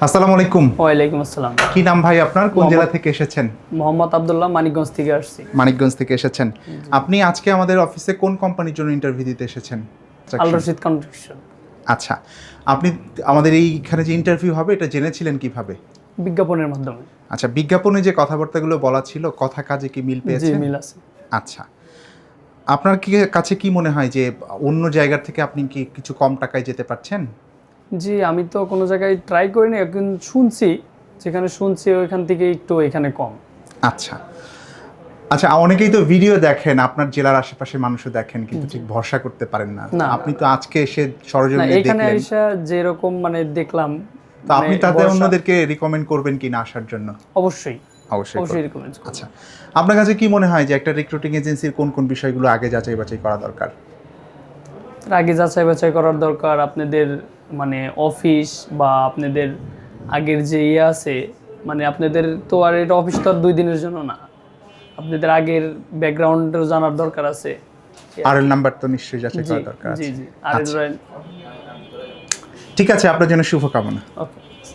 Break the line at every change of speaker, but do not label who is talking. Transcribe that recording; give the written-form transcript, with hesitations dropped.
আসসালামু আলাইকুম।
ওয়ালাইকুম আসসালাম।
কি নাম ভাই আপনার? কোন জেলা থেকে এসেছেন?
মোহাম্মদ আব্দুল্লাহ, মানিকগঞ্জ থেকে আসছি।
মানিকগঞ্জ থেকে এসেছেন। আপনি আজকে আমাদের অফিসে কোন কোম্পানির জন্য ইন্টারভিউ দিতে এসেছেন?
আল রশিদ কনস্ট্রাকশন।
আচ্ছা, আপনি আমাদের এইখানে যে ইন্টারভিউ হবে এটা জেনেছিলেন কিভাবে?
বিজ্ঞাপনের মাধ্যমে।
আচ্ছা, বিজ্ঞাপনে যে কথাবার্তাগুলো বলা ছিল, কথা কাজে কি মিল
জি,
পেয়েছেন?
মিল আছে।
আচ্ছা, আপনার কাছে কি মনে হয় যে অন্য জায়গার থেকে আপনি কি কিছু কম টাকায় যেতে পারছেন?
জি, আমি তো কোনো জায়গায় ট্রাই করিনি, এখন শুনছি, যেখানে শুনছি ওইখান থেকে একটু এখানে কম।
আচ্ছা আচ্ছা, অনেকেই তো ভিডিও দেখেন, আপনার জেলার আশেপাশের মানুষও দেখেন, কিন্তু ঠিক ভরসা করতে পারেন না।
না।
আপনি তো আজকে এসে
না,
সরজমিনে
এখানে
দেখলেন,
আইসা যেরকম দেখলাম,
তো আপনি তাদের
ভরসা-
অন্যদেরকে রিকমেন্ড করবেন কিনা আসার জন্য?
অবশ্যই
অবশ্যই
অবশ্যই
করবেন।
রিকমেন্ড করব।
আচ্ছা, আপনার কাছে কি মনে হয় যে একটা রিক্রুটিং এজেন্সির কোন কোন বিষয়গুলো আগে যাচাই বাছাই করা দরকার?
তার আগে যাচাই বাছাই করার দরকার আপনাদের, অফিস বা আপনাদের আগের যে আছে, আপনাদের তো আর এটা অফিস তো আর 2 দিনের জন্য না, আপনাদের আগের ব্যাকগ্রাউন্ডও জানার দরকার আছে।
আর নাম্বার তো নিশ্চয়ই যাচাই
জি
করা দরকার
জি
আছে।
জি আর
আচ্ছা, ঠিক আছে, আপনার জন্য শুভকামনা।
ওকে।